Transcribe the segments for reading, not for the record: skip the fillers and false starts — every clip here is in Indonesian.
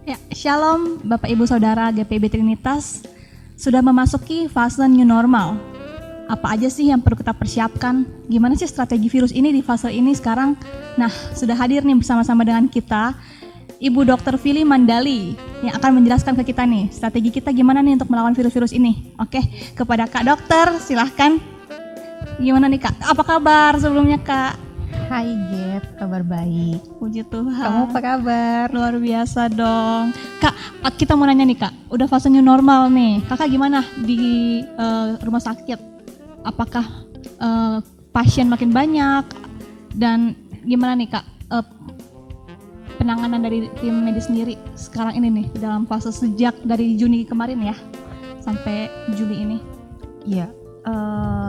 Ya, Shalom Bapak Ibu Saudara GPIB Trinitas, sudah memasuki fase new normal. Apa aja sih yang perlu kita persiapkan? Gimana sih strategi virus ini di fase ini sekarang? Nah, sudah hadir nih bersama-sama dengan kita Ibu Dr. Fili Mandali yang akan menjelaskan ke kita nih strategi kita gimana nih untuk melawan virus-virus ini. Oke, kepada Kak Dokter silahkan. Gimana nih Kak? Apa kabar sebelumnya Kak? Hai Gap, kabar baik. Puji Tuhan. Kamu apa kabar? Luar biasa dong. Kak, kita mau nanya nih Kak, udah fase new normal nih. Kakak gimana di rumah sakit? Apakah pasien makin banyak? Dan gimana nih Kak, penanganan dari tim medis sendiri sekarang ini nih dalam fase sejak dari Juni kemarin ya sampai Juli ini? Iya,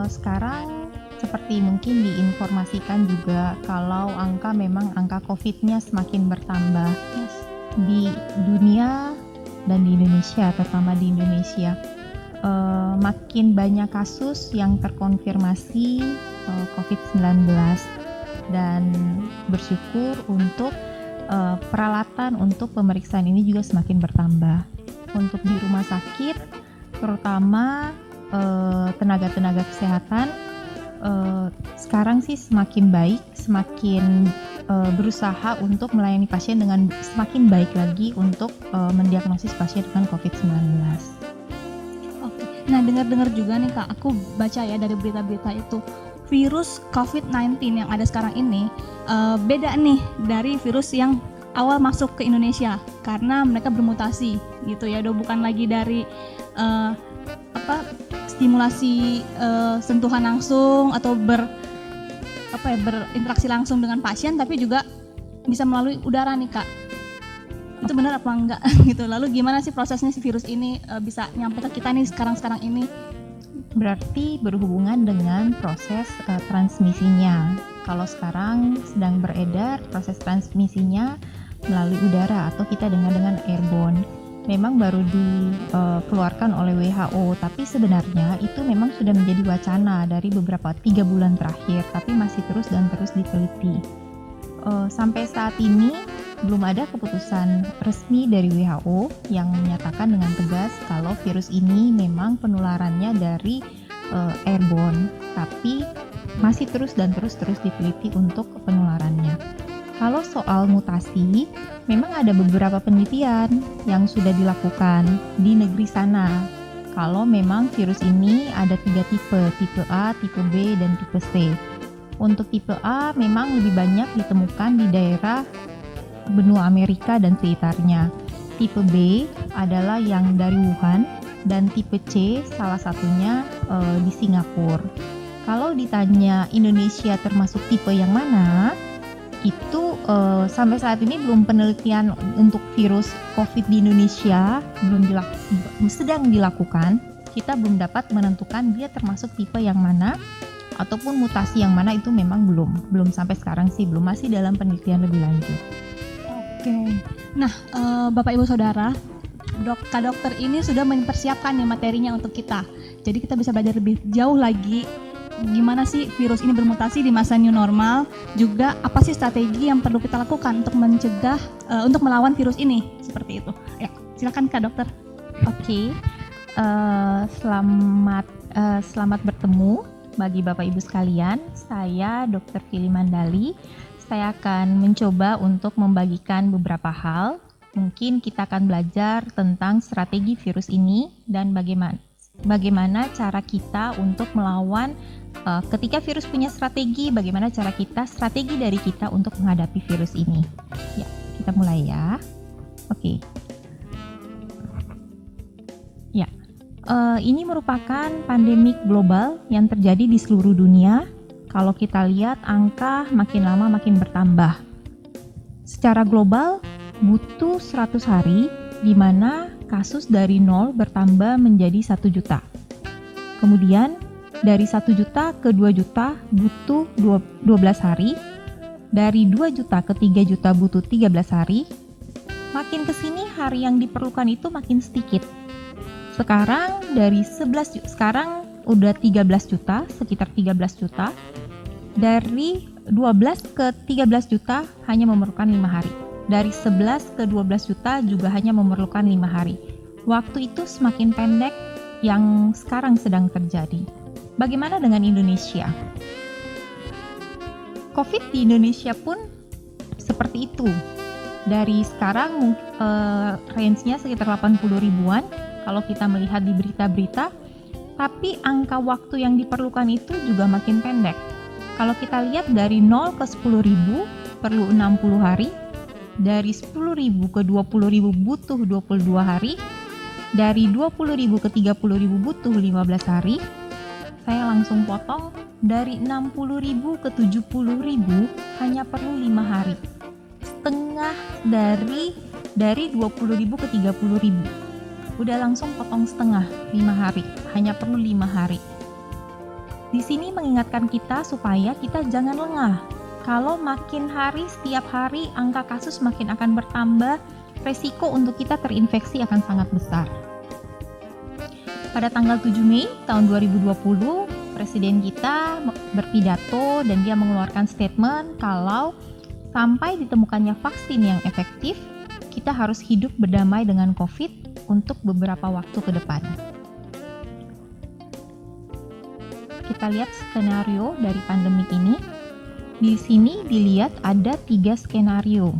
sekarang seperti mungkin diinformasikan juga kalau memang angka COVID-nya semakin bertambah di dunia dan di Indonesia, terutama di Indonesia. Makin banyak kasus yang terkonfirmasi COVID-19 dan bersyukur untuk peralatan untuk pemeriksaan ini juga semakin bertambah. Untuk di rumah sakit, terutama tenaga-tenaga kesehatan, sekarang sih semakin baik, semakin berusaha untuk melayani pasien dengan semakin baik lagi untuk mendiagnosis pasien dengan COVID-19. Oke. Nah, dengar-dengar juga nih Kak, aku baca ya dari berita-berita itu virus COVID-19 yang ada sekarang ini beda nih dari virus yang awal masuk ke Indonesia karena mereka bermutasi gitu ya, udah bukan lagi dari stimulasi sentuhan langsung atau berinteraksi langsung dengan pasien, tapi juga bisa melalui udara nih Kak. Itu benar apa enggak gitu? Lalu gimana sih prosesnya si virus ini bisa nyampe ke kita nih sekarang ini? Berarti berhubungan dengan proses transmisinya. Kalau sekarang sedang beredar proses transmisinya melalui udara atau kita dengar dengan airborne. Memang baru dikeluarkan oleh WHO, tapi sebenarnya itu memang sudah menjadi wacana dari beberapa 3 bulan terakhir, tapi masih terus diteliti. Sampai saat ini belum ada keputusan resmi dari WHO yang menyatakan dengan tegas kalau virus ini memang penularannya dari airborne, tapi masih terus diteliti untuk penularannya. Kalau soal mutasi, memang ada beberapa penelitian yang sudah dilakukan di negeri sana. Kalau memang virus ini ada 3 tipe A, tipe B, dan tipe C. Untuk tipe A memang lebih banyak ditemukan di daerah benua Amerika dan sekitarnya. Tipe B adalah yang dari Wuhan, dan tipe C salah satunya di Singapura. Kalau ditanya Indonesia termasuk tipe yang mana, itu sampai saat ini belum penelitian untuk virus COVID di Indonesia sedang dilakukan. Kita belum dapat menentukan dia termasuk tipe yang mana ataupun mutasi yang mana, itu memang belum sampai sekarang sih, belum, masih dalam penelitian lebih lanjut. Oke. Nah, Bapak Ibu Saudara, Kak Dokter ini sudah mempersiapkan nih materinya untuk kita. Jadi kita bisa belajar lebih jauh lagi gimana sih virus ini bermutasi di masa new normal, juga apa sih strategi yang perlu kita lakukan untuk mencegah, untuk melawan virus ini, seperti itu. Ya, silakan Kak Dokter. Oke. Selamat bertemu bagi Bapak Ibu sekalian. Saya Dr. Fili Mandali. Saya akan mencoba untuk membagikan beberapa hal. Mungkin kita akan belajar tentang strategi virus ini dan bagaimana cara kita untuk melawan. Ketika virus punya strategi, bagaimana strategi dari kita untuk menghadapi virus ini. Ya, kita mulai ya. Oke. Ya, ini merupakan pandemik global yang terjadi di seluruh dunia. Kalau kita lihat angka makin lama makin bertambah. Secara global butuh 100 hari di mana kasus dari 0 bertambah menjadi 1 juta. Kemudian dari 1 juta ke 2 juta butuh 12 hari. Dari 2 juta ke 3 juta butuh 13 hari. Makin kesini hari yang diperlukan itu makin sedikit. Sekarang sekarang udah 13 juta, sekitar 13 juta. Dari 12 ke 13 juta hanya memerlukan 5 hari. dari 11 ke 12 juta juga hanya memerlukan 5 hari. Waktu itu semakin pendek yang sekarang sedang terjadi. Bagaimana dengan Indonesia? COVID di Indonesia pun seperti itu. Dari sekarang range-nya sekitar 80 ribuan kalau kita melihat di berita-berita, tapi angka waktu yang diperlukan itu juga makin pendek. Kalau kita lihat dari 0 ke 10 ribu perlu 60 hari, dari 10 ribu ke 20 ribu butuh 22 hari, dari 20 ribu ke 30 ribu butuh 15 hari. Saya langsung potong, dari 60 ribu ke 70 ribu hanya perlu 5 hari. Setengah dari 20 ribu ke 30 ribu. Udah langsung potong setengah, 5 hari. Hanya perlu 5 hari. Di sini mengingatkan kita supaya kita jangan lengah. Kalau makin hari, setiap hari angka kasus makin akan bertambah, resiko untuk kita terinfeksi akan sangat besar. Pada tanggal 7 Mei tahun 2020, Presiden kita berpidato dan dia mengeluarkan statement kalau sampai ditemukannya vaksin yang efektif, kita harus hidup berdamai dengan COVID untuk beberapa waktu ke depan. Kita lihat skenario dari pandemi ini. Di sini dilihat ada 3 skenario.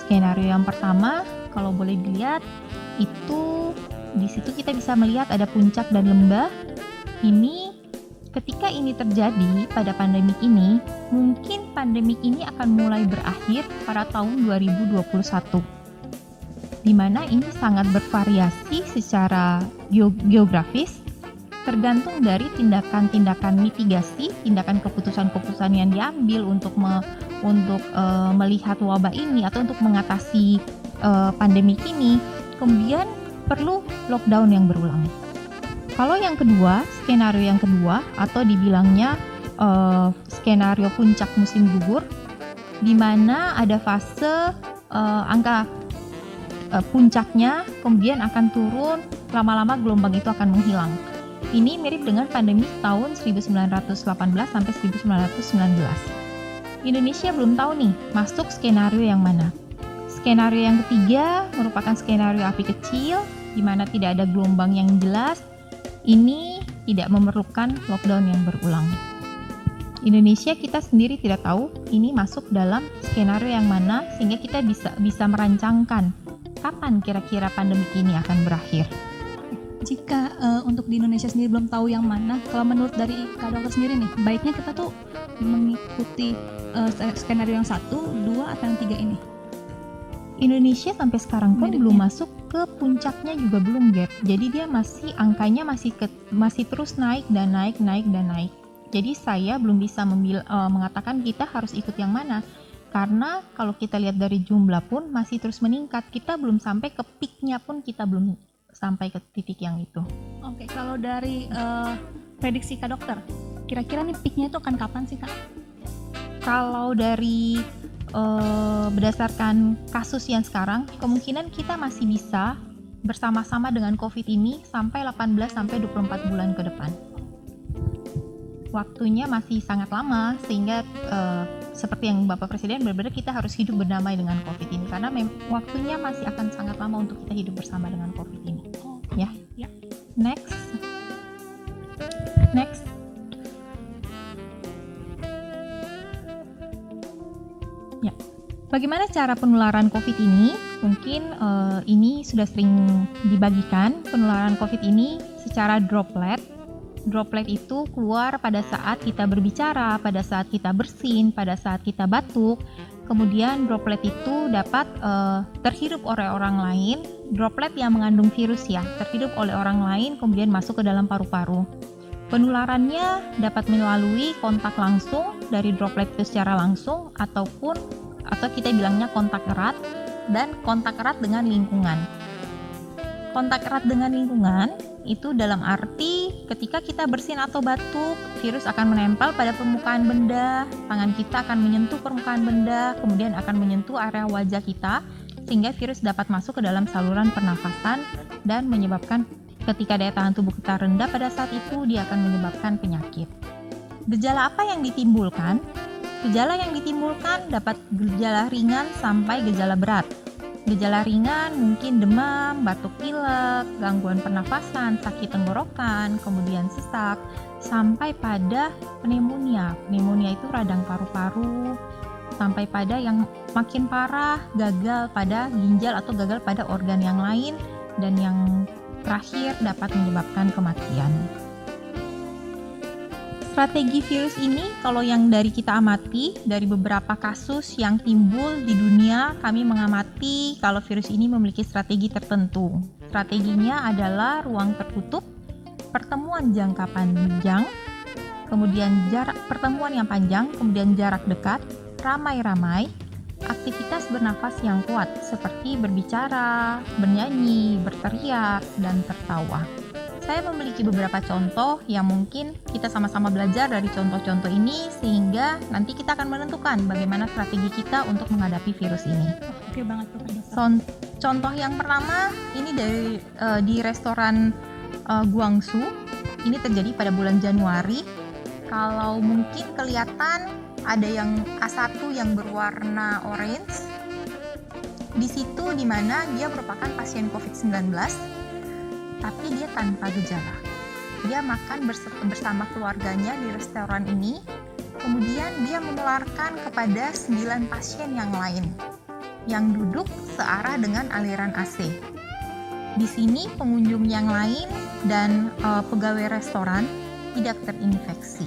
Skenario yang pertama, kalau boleh dilihat, itu di situ kita bisa melihat ada puncak dan lembah. Ketika ini terjadi pada pandemik ini, mungkin pandemik ini akan mulai berakhir pada tahun 2021. Di mana ini sangat bervariasi secara geografis, tergantung dari tindakan-tindakan mitigasi, tindakan keputusan-keputusan yang diambil untuk melihat wabah ini atau untuk mengatasi pandemik ini. Kemudian perlu lockdown yang berulang. Kalau yang kedua, skenario yang kedua atau dibilangnya skenario puncak musim gugur, di mana ada fase angka puncaknya kemudian akan turun, lama-lama gelombang itu akan menghilang. Ini mirip dengan pandemi tahun 1918 sampai 1919. Indonesia belum tahu nih masuk skenario yang mana. Skenario yang ketiga merupakan skenario api kecil, di mana tidak ada gelombang yang jelas. Ini tidak memerlukan lockdown yang berulang. Indonesia kita sendiri tidak tahu ini masuk dalam skenario yang mana, sehingga kita bisa merancangkan kapan kira-kira pandemi ini akan berakhir. Jika untuk di Indonesia sendiri belum tahu yang mana, kalau menurut dari Kak Dokter sendiri nih, baiknya kita tuh mengikuti skenario yang 1, 2, atau yang 3 ini? Indonesia sampai sekarang pun Miripnya. belum masuk ke puncaknya, juga belum gap. Jadi dia angkanya masih terus naik dan naik. Jadi saya belum bisa mengatakan kita harus ikut yang mana. Karena kalau kita lihat dari jumlah pun masih terus meningkat. Kita belum sampai ke peaknya pun, kita belum sampai ke titik yang itu. Oke, kalau dari prediksi Kak Dokter, kira-kira nih peaknya itu akan kapan sih Kak? Kalau dari berdasarkan kasus yang sekarang, kemungkinan kita masih bisa bersama-sama dengan COVID ini sampai 18 sampai 24 bulan ke depan. Waktunya masih sangat lama, sehingga seperti yang Bapak Presiden benar-benar kita harus hidup berdamai dengan COVID ini, karena waktunya masih akan sangat lama untuk kita hidup bersama dengan COVID ini. Ya. Next. Ya. Bagaimana cara penularan COVID ini? Mungkin ini sudah sering dibagikan. Penularan COVID ini secara droplet. Droplet itu keluar pada saat kita berbicara, pada saat kita bersin, pada saat kita batuk. Kemudian droplet itu dapat terhirup oleh orang lain. Droplet yang mengandung virus ya, terhirup oleh orang lain kemudian masuk ke dalam paru-paru. Penularannya dapat melalui kontak langsung dari droplet itu secara langsung, atau kita bilangnya kontak erat, dan kontak erat dengan lingkungan. Kontak erat dengan lingkungan itu dalam arti ketika kita bersin atau batuk, virus akan menempel pada permukaan benda, tangan kita akan menyentuh permukaan benda, kemudian akan menyentuh area wajah kita, sehingga virus dapat masuk ke dalam saluran pernafasan dan menyebabkan, ketika daya tahan tubuh kita rendah pada saat itu, dia akan menyebabkan penyakit. Gejala apa yang ditimbulkan? Gejala yang ditimbulkan dapat gejala ringan sampai gejala berat. Gejala ringan mungkin demam, batuk pilek, gangguan pernafasan, sakit tenggorokan, kemudian sesak, sampai pada pneumonia. Pneumonia itu radang paru-paru, sampai pada yang makin parah, gagal pada ginjal atau gagal pada organ yang lain, dan yang terakhir dapat menyebabkan kematian. Strategi virus ini, kalau yang dari kita amati, dari beberapa kasus yang timbul di dunia, kami mengamati kalau virus ini memiliki strategi tertentu. Strateginya adalah ruang tertutup, pertemuan jangka panjang, kemudian pertemuan yang panjang, kemudian jarak dekat, ramai-ramai, aktivitas bernafas yang kuat seperti berbicara, bernyanyi, berteriak, dan tertawa. Saya memiliki beberapa contoh yang mungkin kita sama-sama belajar dari contoh-contoh ini, sehingga nanti kita akan menentukan bagaimana strategi kita untuk menghadapi virus ini. Oke banget Profesor. Contoh yang pertama ini di restoran Guangzhou. Ini terjadi pada bulan Januari. Kalau mungkin kelihatan ada yang A1 yang berwarna orange. Di situ dimana dia merupakan pasien COVID-19, tapi dia tanpa gejala. Dia makan bersama keluarganya di restoran ini, kemudian dia menularkan kepada 9 pasien yang lain yang duduk searah dengan aliran AC. Di sini pengunjung yang lain dan pegawai restoran tidak terinfeksi.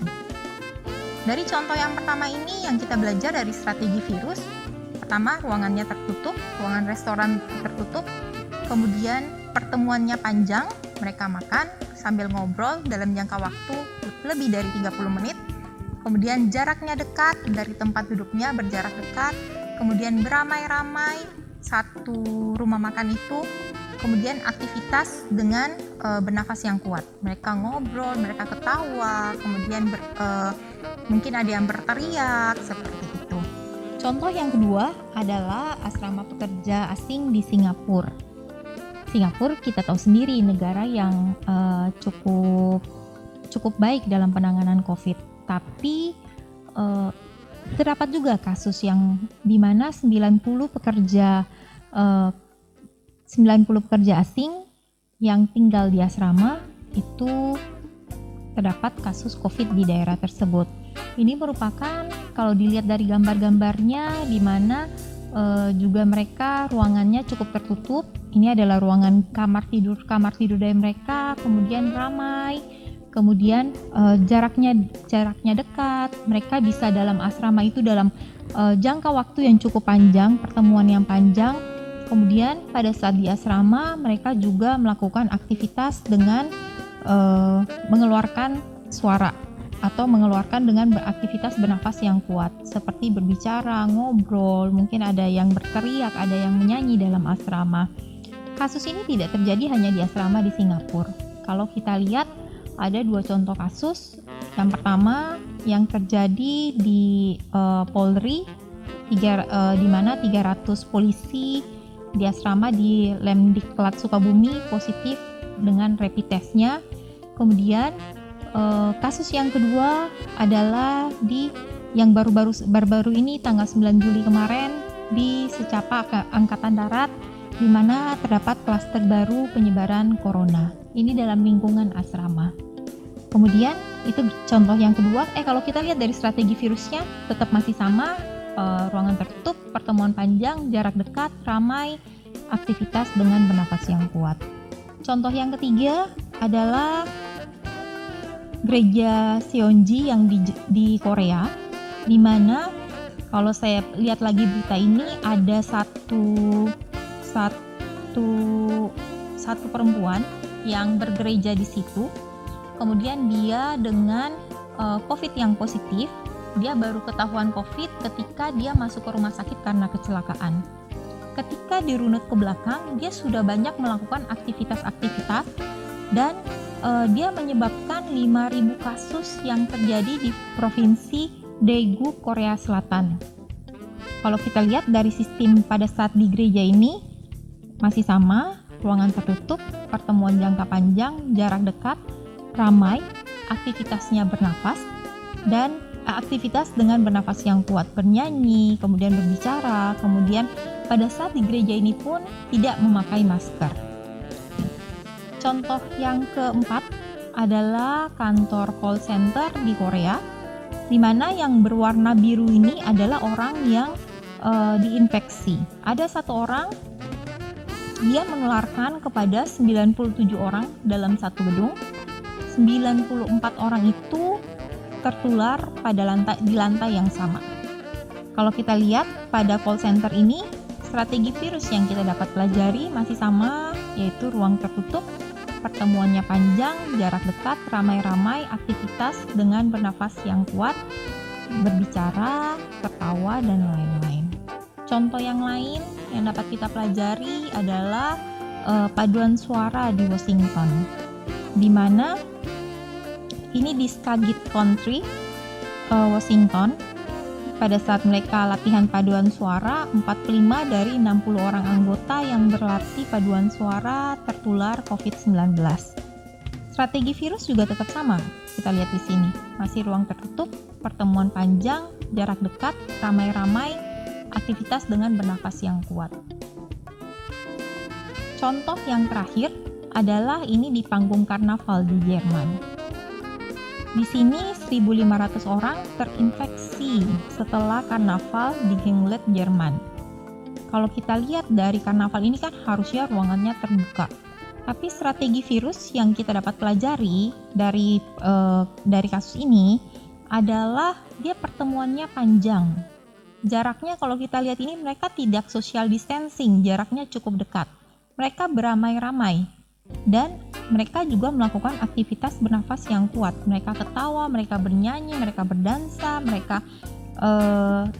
Dari contoh yang pertama ini yang kita belajar dari strategi virus, pertama ruangannya tertutup, ruangan restoran tertutup, kemudian pertemuannya panjang, mereka makan sambil ngobrol dalam jangka waktu lebih dari 30 menit. Kemudian jaraknya dekat, dari tempat duduknya berjarak dekat. Kemudian beramai-ramai satu rumah makan itu. Kemudian aktivitas dengan bernafas yang kuat. Mereka ngobrol, mereka ketawa, kemudian mungkin ada yang berteriak, seperti itu. Contoh yang kedua adalah asrama pekerja asing di Singapura. Singapura kita tahu sendiri negara yang cukup baik dalam penanganan COVID, tapi terdapat juga kasus yang dimana 90 pekerja asing yang tinggal di asrama itu terdapat kasus COVID di daerah tersebut. Ini merupakan, kalau dilihat dari gambar-gambarnya, di mana juga mereka ruangannya cukup tertutup. Ini adalah ruangan kamar tidur dari mereka, kemudian ramai, kemudian jaraknya dekat. Mereka bisa dalam asrama itu dalam jangka waktu yang cukup panjang, pertemuan yang panjang. Kemudian pada saat di asrama mereka juga melakukan aktivitas dengan mengeluarkan suara atau mengeluarkan dengan beraktivitas bernafas yang kuat, seperti berbicara, ngobrol, mungkin ada yang berteriak, ada yang menyanyi dalam asrama. Kasus ini tidak terjadi hanya di asrama di Singapura. Kalau kita lihat ada 2 contoh kasus. Yang pertama yang terjadi di Polri, di mana 300 polisi di asrama di Lemdiklat Sukabumi positif dengan rapid testnya. Kemudian kasus yang kedua adalah yang baru-baru ini tanggal 9 Juli kemarin di Secapa Angkatan Darat, di mana terdapat klaster baru penyebaran corona. Ini dalam lingkungan asrama. Kemudian itu contoh yang kedua. Kalau kita lihat dari strategi virusnya tetap masih sama, ruangan tertutup, pertemuan panjang, jarak dekat, ramai, aktivitas dengan bernafas yang kuat. Contoh yang ketiga adalah gereja Seonji yang di Korea, di mana kalau saya lihat lagi berita ini ada satu perempuan yang bergereja di situ. Kemudian dia dengan COVID yang positif, dia baru ketahuan COVID ketika dia masuk ke rumah sakit karena kecelakaan. Ketika dirunut ke belakang, dia sudah banyak melakukan aktivitas-aktivitas dan dia menyebabkan 5.000 kasus yang terjadi di provinsi Daegu, Korea Selatan. Kalau kita lihat dari sistem pada saat di gereja ini masih sama, ruangan tertutup, pertemuan jangka panjang, jarak dekat, ramai, aktivitasnya bernafas, dan aktivitas dengan bernafas yang kuat, bernyanyi, kemudian berbicara, kemudian pada saat di gereja ini pun tidak memakai masker. Contoh yang keempat adalah kantor call center di Korea, di mana yang berwarna biru ini adalah orang yang diinfeksi. Ada satu orang, dia menularkan kepada 97 orang dalam satu gedung. 94 orang itu tertular di lantai yang sama. Kalau kita lihat pada call center ini, strategi virus yang kita dapat pelajari masih sama, yaitu ruang tertutup, pertemuannya panjang, jarak dekat, ramai-ramai, aktivitas dengan bernafas yang kuat, berbicara, tertawa, dan lain-lain. Contoh yang lain yang dapat kita pelajari adalah paduan suara di Washington, di mana ini di Skagit Country, Washington. Pada saat mereka latihan paduan suara, 45 dari 60 orang anggota yang berlatih paduan suara tertular COVID-19. Strategi virus juga tetap sama. Kita lihat di sini, masih ruang tertutup, pertemuan panjang, jarak dekat, ramai-ramai, aktivitas dengan bernafas yang kuat. Contoh yang terakhir adalah ini di panggung karnaval di Jerman. Di sini 1.500 orang terinfeksi setelah karnaval di Ganglet, Jerman. Kalau kita lihat dari karnaval ini kan harusnya ruangannya terbuka. Tapi strategi virus yang kita dapat pelajari dari kasus ini adalah dia pertemuannya panjang. Jaraknya kalau kita lihat ini mereka tidak social distancing, jaraknya cukup dekat. Mereka beramai-ramai dan mereka juga melakukan aktivitas bernafas yang kuat. Mereka ketawa, mereka bernyanyi, mereka berdansa, mereka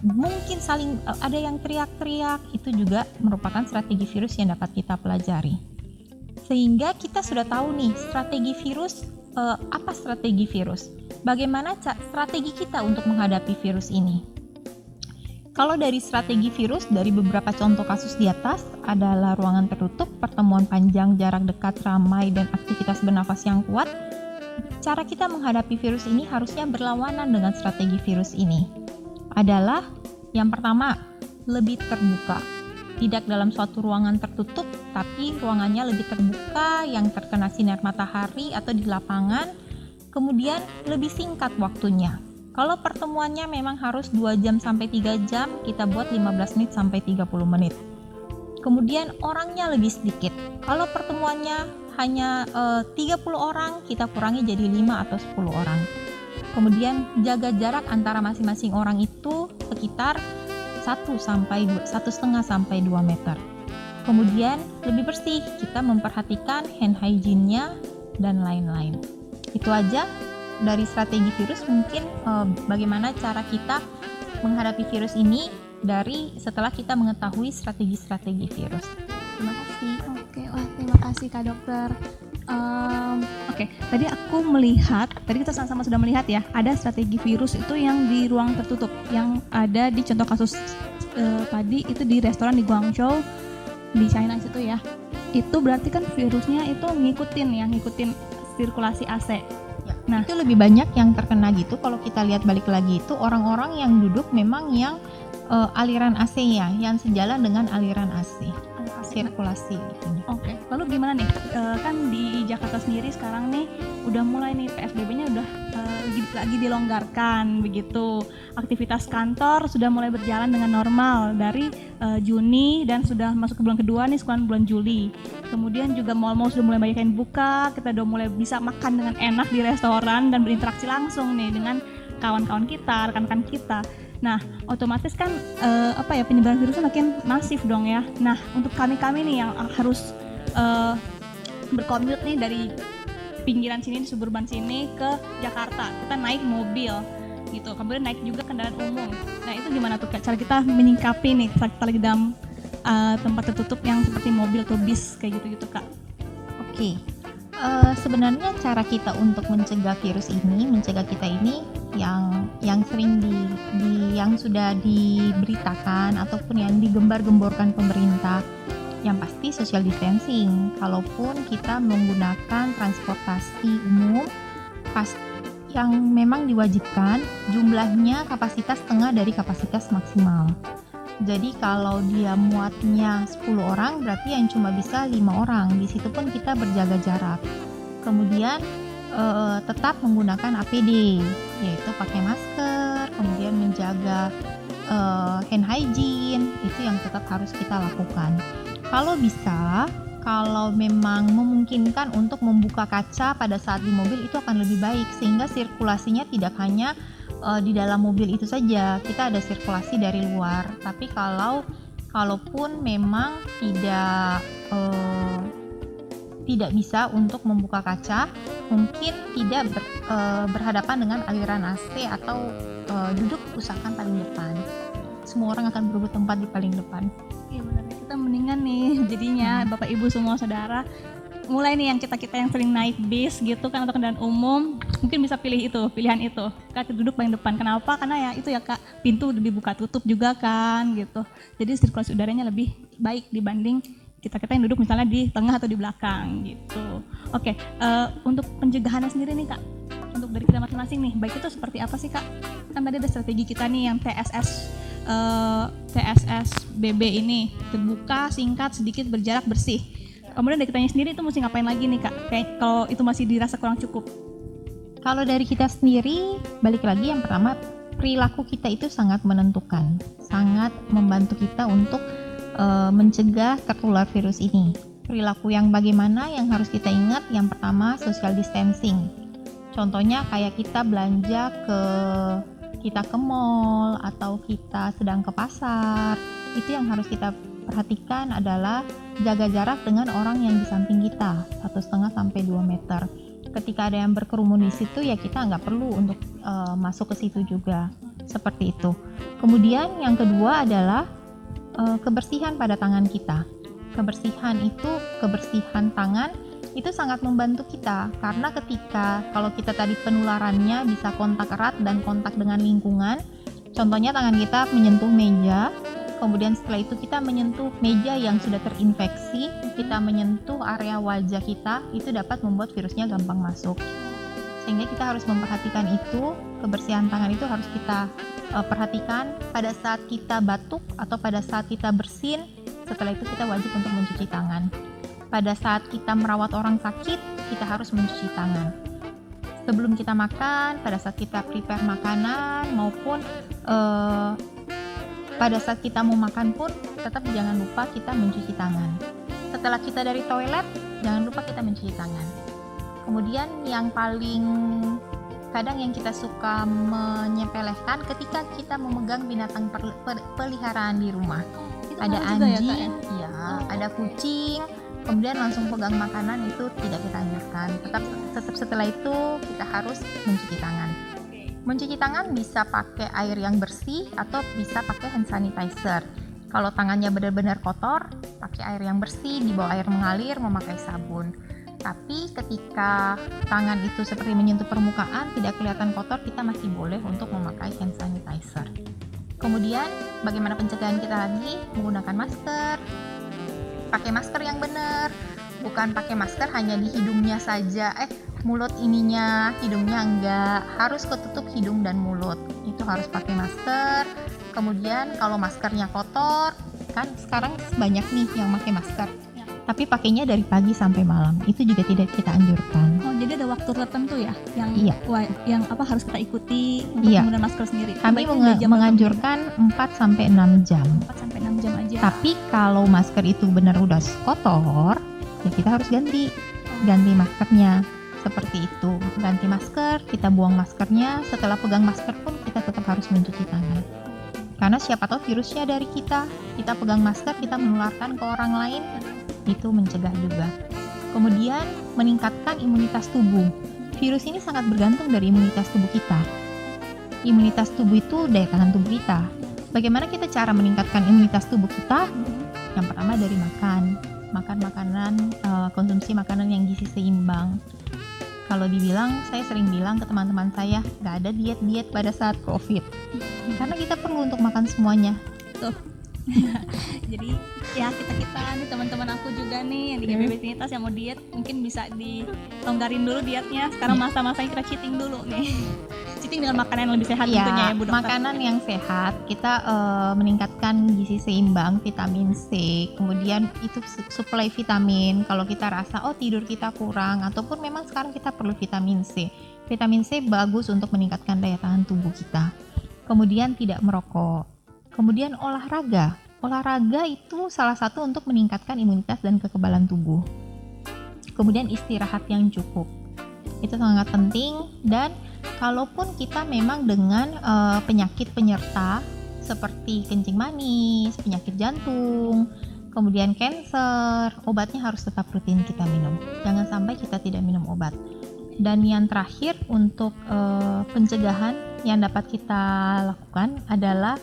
mungkin saling ada yang teriak-teriak. Itu juga merupakan strategi virus yang dapat kita pelajari. Sehingga kita sudah tahu nih strategi virus, apa strategi virus? Bagaimana strategi kita untuk menghadapi virus ini? Kalau dari strategi virus, dari beberapa contoh kasus di atas adalah ruangan tertutup, pertemuan panjang, jarak dekat, ramai, dan aktivitas bernafas yang kuat. Cara kita menghadapi virus ini harusnya berlawanan dengan strategi virus ini. Adalah yang pertama, lebih terbuka. Tidak dalam suatu ruangan tertutup, tapi ruangannya lebih terbuka yang terkena sinar matahari atau di lapangan. Kemudian lebih singkat waktunya. Kalau pertemuannya memang harus 2 jam sampai 3 jam, kita buat 15 menit sampai 30 menit. Kemudian orangnya lebih sedikit. Kalau pertemuannya hanya 30 orang, kita kurangi jadi 5 atau 10 orang. Kemudian jaga jarak antara masing-masing orang itu sekitar 1,5 sampai 2 meter. Kemudian lebih bersih, kita memperhatikan hand hygiene-nya dan lain-lain. Itu aja dari strategi virus. Mungkin bagaimana cara kita menghadapi virus ini setelah kita mengetahui strategi-strategi virus. Terima kasih. Oke, wah terima kasih Kak Dokter. Oke, tadi aku melihat, tadi kita sama-sama sudah melihat ya, ada strategi virus itu yang di ruang tertutup, yang ada di contoh kasus tadi itu di restoran di Guangzhou di China situ ya. Itu berarti kan virusnya itu ngikutin sirkulasi AC. Nah, itu lebih banyak yang terkena gitu. Kalau kita lihat balik lagi itu orang-orang yang duduk memang yang aliran AC-nya yang sejalan dengan aliran AC, sirkulasi gitu. Oke. Lalu gimana nih? Kan di Jakarta sendiri sekarang nih udah mulai nih PSBB-nya udah lagi dilonggarkan begitu. Aktivitas kantor sudah mulai berjalan dengan normal dari Juni dan sudah masuk ke bulan kedua nih sekarang bulan Juli. Kemudian juga mal-mal sudah mulai banyak yang buka, kita udah mulai bisa makan dengan enak di restoran dan berinteraksi langsung nih dengan kawan-kawan kita, rekan-rekan kita. Nah, otomatis kan penyebaran virusnya makin masif dong ya. Nah, untuk kami-kami nih yang harus berkommute nih dari pinggiran sini di suburban sini ke Jakarta, kita naik mobil gitu, kemudian naik juga kendaraan umum. Nah, itu gimana tuh cara kita menyingkapi nih saat kita lagi dalam tempat tertutup yang seperti mobil atau bis kayak gitu-gitu Kak? Oke. Sebenarnya cara kita untuk mencegah kita ini yang sering yang sudah diberitakan ataupun yang digembar-gemborkan pemerintah, yang pasti social distancing. Kalaupun kita menggunakan transportasi umum, yang memang diwajibkan jumlahnya kapasitas setengah dari kapasitas maksimal. Jadi kalau dia muatnya 10 orang berarti yang cuma bisa 5 orang. Di situ pun kita berjaga jarak. Kemudian tetap menggunakan APD, yaitu pakai masker, kemudian menjaga hand hygiene, itu yang tetap harus kita lakukan. Kalau bisa, kalau memang memungkinkan untuk membuka kaca pada saat di mobil itu akan lebih baik, sehingga sirkulasinya tidak hanya di dalam mobil itu saja, kita ada sirkulasi dari luar. Tapi kalaupun memang tidak bisa untuk membuka kaca, mungkin tidak berhadapan dengan aliran AC atau duduk usahakan paling depan. Semua orang akan berebut tempat di paling depan. Iya benar. Kita mendingan nih jadinya Bapak Ibu semua saudara, mulai nih yang kita yang sering naik bis gitu kan atau kendaraan umum, mungkin bisa pilihan itu. Kak duduk paling depan. Kenapa? Karena ya itu ya Kak, pintu dibuka tutup juga kan gitu. Jadi sirkulasi udaranya lebih baik dibanding kita yang duduk misalnya di tengah atau di belakang gitu. Oke, untuk pencegahannya sendiri nih Kak, untuk dari kita masing-masing nih, baik itu seperti apa sih Kak? Kan tadi ada strategi kita nih yang TSSBB ini, terbuka, singkat, sedikit, berjarak, bersih. Kemudian dari kitanya sendiri itu mesti ngapain lagi nih Kak? Kayak kalau itu masih dirasa kurang cukup. Kalau dari kita sendiri, balik lagi yang pertama, perilaku kita itu sangat menentukan, sangat membantu kita untuk mencegah tertular virus ini. Perilaku yang bagaimana yang harus kita ingat? Yang pertama, social distancing. Contohnya kayak kita belanja kita ke mall atau kita sedang ke pasar, itu yang harus kita perhatikan adalah jaga jarak dengan orang yang di samping kita 1,5 sampai 2 meter. Ketika ada yang berkerumun di situ ya kita nggak perlu untuk masuk ke situ juga, seperti itu. Kemudian yang kedua adalah kebersihan pada tangan kita. Kebersihan tangan itu sangat membantu kita, karena kalau kita tadi penularannya bisa kontak erat dan kontak dengan lingkungan, contohnya tangan kita menyentuh meja, kemudian setelah itu kita menyentuh meja yang sudah terinfeksi, kita menyentuh area wajah kita, itu dapat membuat virusnya gampang masuk. Sehingga kita harus memperhatikan itu, kebersihan tangan itu harus kita perhatikan pada saat kita batuk atau pada saat kita bersin. Setelah itu kita wajib untuk mencuci tangan. Pada saat kita merawat orang sakit, kita harus mencuci tangan. Sebelum kita makan, pada saat kita prepare makanan, maupun pada saat kita mau makan pun, tetap jangan lupa kita mencuci tangan. Setelah kita dari toilet, jangan lupa kita mencuci tangan. Kemudian yang paling kadang yang kita suka menyepelekan ketika kita memegang binatang peliharaan di rumah. Ada anjing, ada kucing, kemudian langsung pegang makanan, itu tidak kita anjurkan. Tetap setelah itu kita harus mencuci tangan. Mencuci tangan bisa pakai air yang bersih atau bisa pakai hand sanitizer. Kalau tangannya benar-benar kotor, pakai air yang bersih, dibawa air mengalir, memakai sabun. Tapi ketika tangan itu seperti menyentuh permukaan, tidak kelihatan kotor, kita masih boleh untuk memakai hand sanitizer. Kemudian bagaimana pencegahan kita lagi? Menggunakan masker. Pakai masker yang benar, bukan pakai masker hanya di hidungnya saja, mulut ininya, hidungnya enggak, harus ketutup hidung dan mulut, itu harus pakai masker. Kemudian kalau maskernya kotor, kan sekarang banyak nih yang pakai masker, tapi pakainya dari pagi sampai malam, itu juga tidak kita anjurkan. Oh, jadi ada waktu tertentu ya yang harus kita ikuti untuk menggunakan masker sendiri. Kami menganjurkan 4 sampai 6 jam. 4 sampai 6 jam aja. Tapi kalau masker itu benar udah kotor, ya kita harus ganti maskernya. Seperti itu. Ganti masker, kita buang maskernya, setelah pegang masker pun kita tetap harus mencuci tangan. Karena siapa tahu virusnya dari kita pegang masker, kita menularkan ke orang lain, itu mencegah juga. Kemudian meningkatkan imunitas tubuh. Virus ini sangat bergantung dari imunitas tubuh kita. Imunitas tubuh itu daya tahan tubuh kita. Bagaimana kita cara meningkatkan imunitas tubuh kita? Yang pertama dari makan makanan, konsumsi makanan yang gizi seimbang. Kalau saya sering bilang ke teman-teman saya, gak ada diet-diet pada saat COVID. Karena kita perlu untuk makan semuanya. Jadi ya kita nih teman-teman aku juga nih yang di GPB Trinitas yang mau diet mungkin bisa dilonggarin dulu dietnya. Sekarang masa-masanya kita cheating dulu nih. Cheating dengan makanan yang lebih sehat tentunya ya Bu Dokter. Makanan yang sehat, kita meningkatkan gizi seimbang, vitamin C, kemudian itu suplai vitamin. Kalau kita rasa tidur kita kurang ataupun memang sekarang kita perlu vitamin C. Vitamin C bagus untuk meningkatkan daya tahan tubuh kita. Kemudian tidak merokok. Kemudian olahraga. Olahraga itu salah satu untuk meningkatkan imunitas dan kekebalan tubuh. Kemudian istirahat yang cukup. Itu sangat penting, dan kalaupun kita memang dengan penyakit penyerta seperti kencing manis, penyakit jantung, kemudian kanker, obatnya harus tetap rutin kita minum. Jangan sampai kita tidak minum obat. Dan yang terakhir untuk pencegahan yang dapat kita lakukan adalah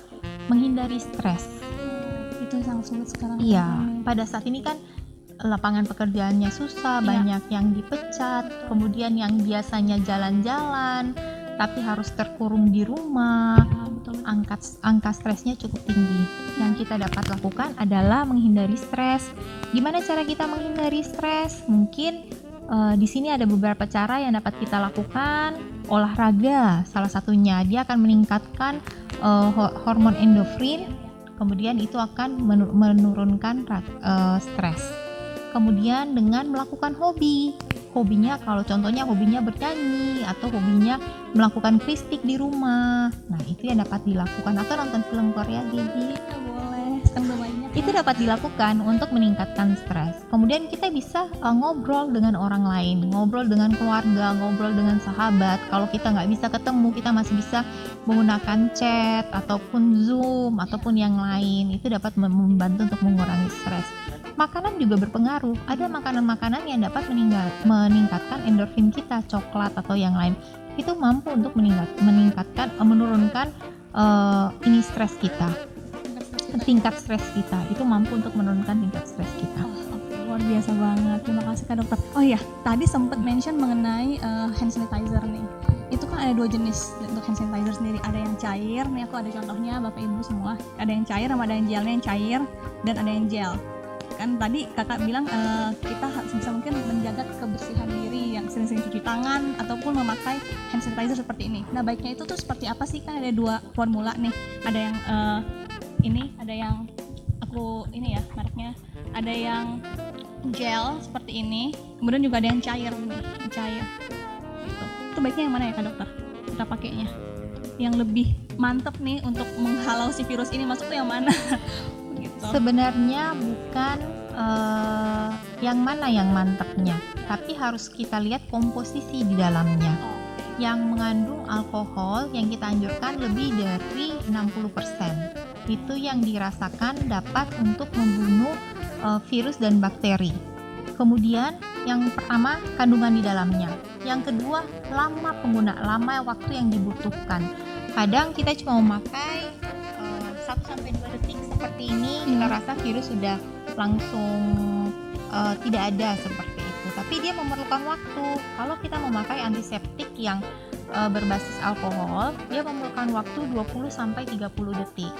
menghindari stres. Itu sangat sulit sekarang. Iya, pada saat ini kan lapangan pekerjaannya susah, banyak yang dipecat, kemudian yang biasanya jalan-jalan tapi harus terkurung di rumah. Betul. Angka stresnya cukup tinggi. Yang kita dapat lakukan adalah menghindari stres. Gimana cara kita menghindari stres? Mungkin di sini ada beberapa cara yang dapat kita lakukan. Olahraga salah satunya, dia akan meningkatkan hormon endorfin, kemudian itu akan menurunkan stres. Kemudian dengan melakukan hobinya, kalau contohnya hobinya bernyanyi atau hobinya melakukan kristik di rumah, nah itu yang dapat dilakukan. Atau nonton film Korea, Gigi, boleh, sekarang banyak. Itu dapat dilakukan untuk meningkatkan stres. Kemudian kita bisa ngobrol dengan orang lain, ngobrol dengan keluarga, ngobrol dengan sahabat. Kalau kita nggak bisa ketemu, kita masih bisa menggunakan chat ataupun Zoom ataupun yang lain. Itu dapat membantu untuk mengurangi stres. Makanan juga berpengaruh. Ada makanan-makanan yang dapat meningkatkan endorfin kita, coklat atau yang lain. Itu mampu untuk menurunkan stres kita. Tingkat stres kita itu mampu untuk menurunkan tingkat stres kita. Luar biasa banget, terima kasih Kak Dokter. Oh iya, tadi sempat mention mengenai hand sanitizer nih. Itu kan ada 2 jenis untuk hand sanitizer sendiri. Ada yang cair, nih aku ada contohnya Bapak Ibu semua. Ada yang cair sama ada yang gelnya, yang cair dan ada yang gel. Kan tadi kakak bilang kita sebisa mungkin menjaga kebersihan diri, yang sering-sering cuci tangan ataupun memakai hand sanitizer seperti ini. Nah baiknya itu tuh seperti apa sih? Kan ada 2 formula nih. Ada yang ini, ada yang aku ini ya mereknya, ada yang gel seperti ini, kemudian juga ada yang cair nih, yang cair. Itu baiknya yang mana ya Kak Dokter? Kita pakainya yang lebih mantep nih untuk menghalau si virus ini masuk tuh yang mana? Gitu. Sebenarnya bukan yang mana yang mantepnya, tapi harus kita lihat komposisi di dalamnya. Yang mengandung alkohol yang kita anjurkan lebih dari 60%. Itu yang dirasakan dapat untuk membunuh virus dan bakteri. Kemudian yang pertama, kandungan di dalamnya. Yang kedua, lama waktu yang dibutuhkan. Kadang kita cuma memakai 1-2 detik seperti ini, kita rasa virus sudah langsung tidak ada seperti itu. Tapi dia memerlukan waktu. Kalau kita memakai antiseptik yang berbasis alkohol, dia memerlukan waktu 20-30 detik.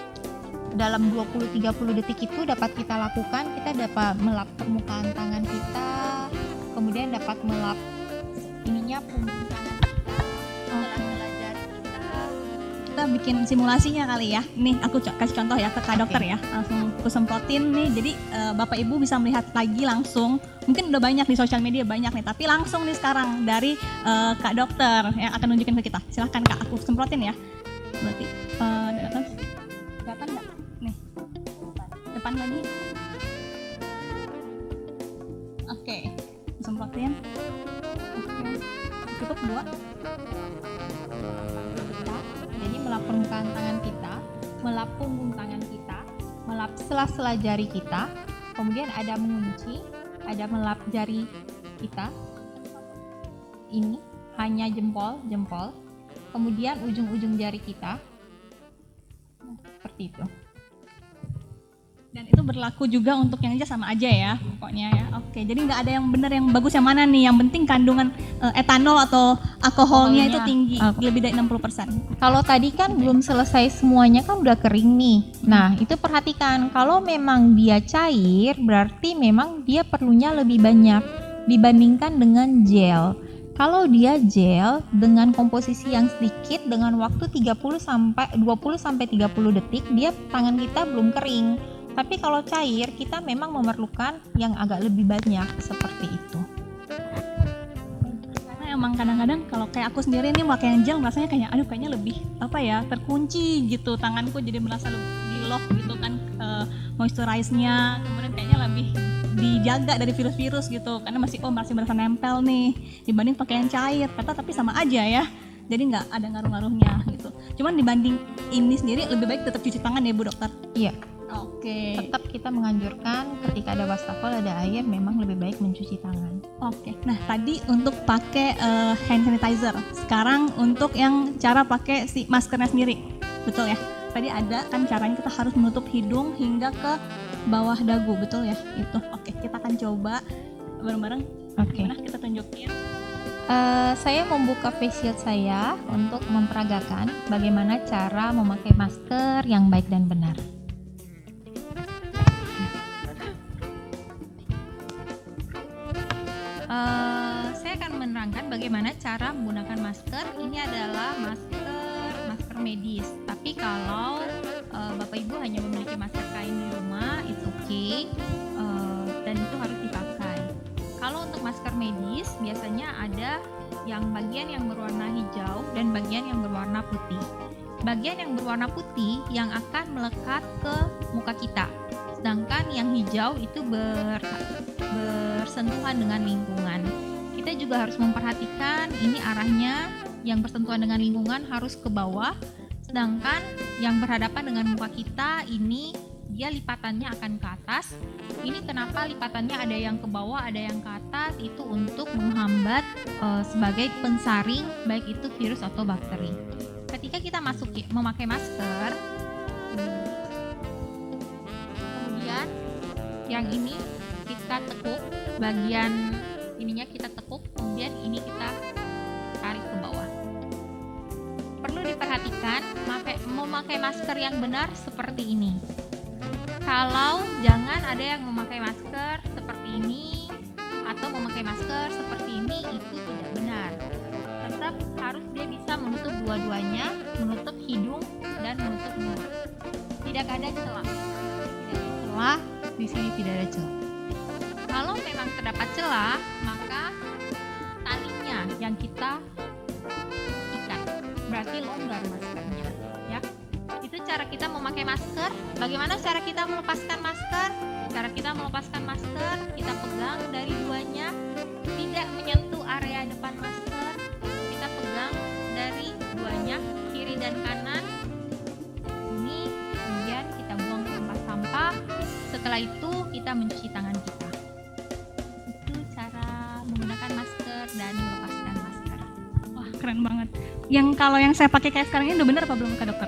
Dalam 20-30 detik itu dapat kita lakukan, kita dapat melap permukaan tangan kita, kemudian dapat melap punggung tangan kita, sela-sela jari kita. Bikin simulasinya kali ya. Nih aku kasih contoh ya ke Kak Dokter ya. Langsung aku semprotin nih. Jadi Bapak Ibu bisa melihat lagi langsung. Mungkin udah banyak di sosial media banyak nih, tapi langsung nih sekarang dari Kak Dokter yang akan nunjukin ke kita. Silahkan Kak, aku semprotin ya. Berarti kelihatan nggak? Nih, depan lagi. Oke, semprotin. Oke, cukup 2. Jadi melap permukaan tangan kita, melap punggung tangan kita, melap sela-sela jari kita, kemudian ada mengunci, ada melap jari kita. Ini hanya jempol, kemudian ujung-ujung jari kita, seperti itu. Dan itu berlaku juga untuk yang aja sama aja ya pokoknya ya. Oke, jadi nggak ada yang benar yang bagus yang mana nih. Yang penting kandungan etanol atau alkoholnya itu tinggi, lebih dari 60%. Kalau tadi kan belum selesai semuanya kan udah kering nih. Nah, itu perhatikan kalau memang dia cair berarti memang dia perlunya lebih banyak dibandingkan dengan gel. Kalau dia gel dengan komposisi yang sedikit dengan waktu 20 sampai 30 detik dia tangan kita belum kering. Tapi kalau cair kita memang memerlukan yang agak lebih banyak seperti itu. Karena emang kadang-kadang kalau kayak aku sendiri nih pakai yang gel rasanya kayaknya lebih terkunci gitu, tanganku jadi merasa lebih lock gitu kan, moisturize-nya kemudian kayaknya lebih dijaga dari virus-virus gitu karena masih berasa nempel nih dibanding pakai yang cair tapi sama aja ya, jadi nggak ada ngaruh-ngaruhnya gitu. Cuman dibanding ini sendiri lebih baik tetap cuci tangan ya Bu Dokter. Iya. Oke. Tetap kita menganjurkan ketika ada wastafel, ada air, memang lebih baik mencuci tangan. Oke. Nah tadi untuk pakai hand sanitizer. Sekarang untuk yang cara pakai si maskernya sendiri, betul ya? Tadi ada kan caranya kita harus menutup hidung hingga ke bawah dagu, betul ya? Itu. Oke. Kita akan coba bareng-bareng. Oke. Nah kita tunjukin. Saya membuka face shield saya untuk memperagakan bagaimana cara memakai masker yang baik dan benar. Saya akan menerangkan bagaimana cara menggunakan masker. Ini adalah masker medis. Tapi kalau Bapak Ibu hanya memiliki masker kain di rumah, it's okay, dan itu harus dipakai. Kalau untuk masker medis biasanya ada yang bagian yang berwarna hijau dan bagian yang berwarna putih. Bagian yang berwarna putih yang akan melekat ke muka kita. Sedangkan yang hijau itu bersentuhan dengan lingkungan. Kita juga harus memperhatikan ini arahnya yang bersentuhan dengan lingkungan harus ke bawah, sedangkan yang berhadapan dengan muka kita ini dia lipatannya akan ke atas. Ini kenapa lipatannya ada yang ke bawah, ada yang ke atas, itu untuk menghambat sebagai pensaring baik itu virus atau bakteri. Ketika kita memakai masker, kemudian yang ini kita tekuk, bagian ininya kita tekuk, kemudian ini kita tarik ke bawah. Perlu diperhatikan memakai masker yang benar seperti ini. Kalau jangan ada yang memakai masker seperti ini atau memakai masker seperti ini, itu tidak benar. Tetap harus dia bisa menutup dua-duanya, menutup hidung dan menutup mulut. Tidak ada celah. Di sini tidak ada celah. Kalau memang terdapat celah, maka talinya yang kita ikat, berarti longgar maskernya, ya. Itu cara kita memakai masker. Bagaimana cara kita melepaskan masker? Cara kita melepaskan masker, kita pegang dari duanya, tidak menyentuh area depan masker. Kita pegang dari duanya, kiri dan kanan. Ini kemudian kita buang ke tempat sampah. Setelah itu kita mencuci tangan kita. Itu cara menggunakan masker dan melepaskan masker. Wah keren banget. Kalau yang saya pakai kayak sekarang ini udah benar apa belum Kak Dokter?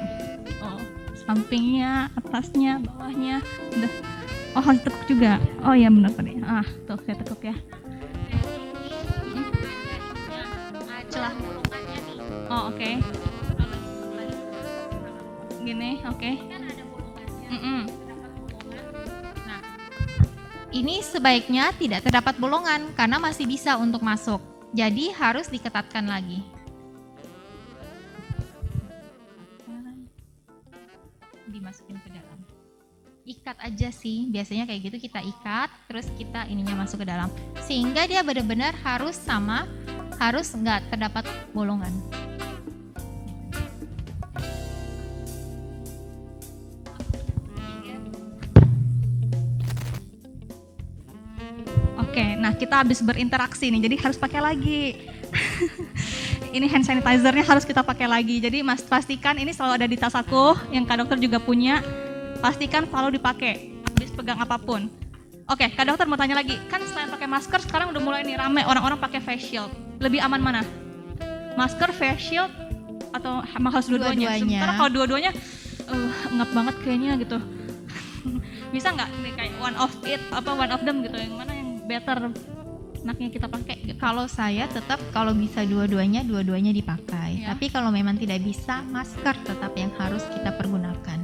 Oh, sampingnya, atasnya, bawahnya udah. Oh harus tekuk juga. Oh iya benar tadi. Tuh saya tekuk ya. Celah bolongannya nih. Oh oke. Gini oke. Kan ada bolongannya. Nah, ini sebaiknya tidak terdapat bolongan karena masih bisa untuk masuk. Jadi harus diketatkan lagi. Dimasukin ke dalam. Ikat aja sih, biasanya kayak gitu kita ikat, terus kita ininya masuk ke dalam. Sehingga dia benar-benar harus sama, harus nggak terdapat bolongan. Oke, nah kita habis berinteraksi nih, jadi harus pakai lagi. Ini hand sanitizer-nya harus kita pakai lagi. Jadi Mas pastikan ini selalu ada di tas aku, yang Kak Dokter juga punya. Pastikan selalu dipakai, habis pegang apapun. Oke, Kak Dokter mau tanya lagi, kan selain pakai masker sekarang udah mulai nih rame orang-orang pakai face shield. Lebih aman mana? Masker, face shield, atau harus dua-duanya? Karena kalau dua-duanya ngap banget kayaknya gitu. Bisa nggak nih kayak one of them gitu, yang mana yang better enaknya kita pakai gitu. Kalau saya tetap kalau bisa dua-duanya dipakai. Iya. Tapi kalau memang tidak bisa, masker tetap yang harus kita pergunakan.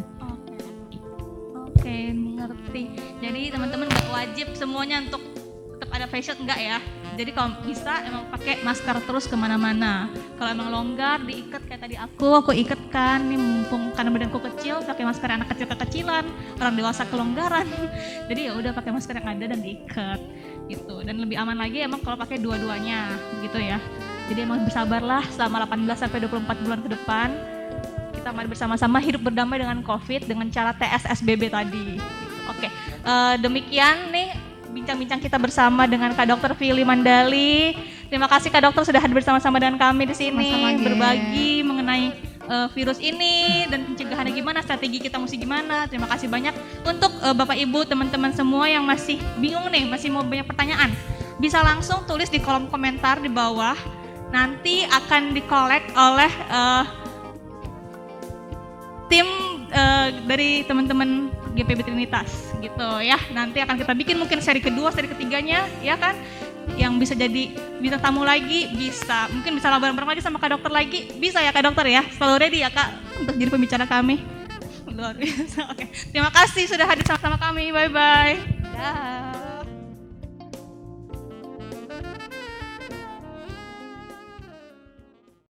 Oke, mengerti. Jadi teman-teman nggak wajib semuanya untuk tetap ada face shield, enggak ya. Jadi kalau bisa emang pakai masker terus kemana-mana. Kalau emang longgar diikat kayak tadi aku ikatkan nih, mumpung karena badanku kecil pakai masker anak kecil kekecilan, orang dewasa kelonggaran. Jadi ya udah pakai masker yang ada dan diikat gitu. Dan lebih aman lagi emang kalau pakai dua-duanya gitu ya. Jadi emang bersabarlah selama 18 sampai 24 bulan ke depan. Kita mari bersama-sama hidup berdamai dengan COVID dengan cara TSSBB tadi. Oke, demikian nih bincang-bincang kita bersama dengan Kak Dokter Fili Mandali. Terima kasih Kak Dokter sudah hadir bersama-sama dengan kami di sini, Sama-sama, Ge. berbagi mengenai virus ini dan pencegahannya gimana, strategi kita mesti gimana. Terima kasih banyak untuk Bapak Ibu, teman-teman semua yang masih bingung nih, masih mau banyak pertanyaan. Bisa langsung tulis di kolom komentar di bawah. Nanti akan dikolek oleh tim dari teman-teman GPB Trinitas gitu ya. Nanti akan kita bikin mungkin seri kedua, seri ketiganya ya kan, yang bisa jadi bintang tamu lagi, bisa mungkin bisa bareng-bareng lagi sama Kak Dokter lagi, bisa ya Kak Dokter ya, selalu ready ya Kak untuk jadi pembicara kami. Luar biasa. Oke, terima kasih sudah hadir sama-sama kami, bye bye. Dah.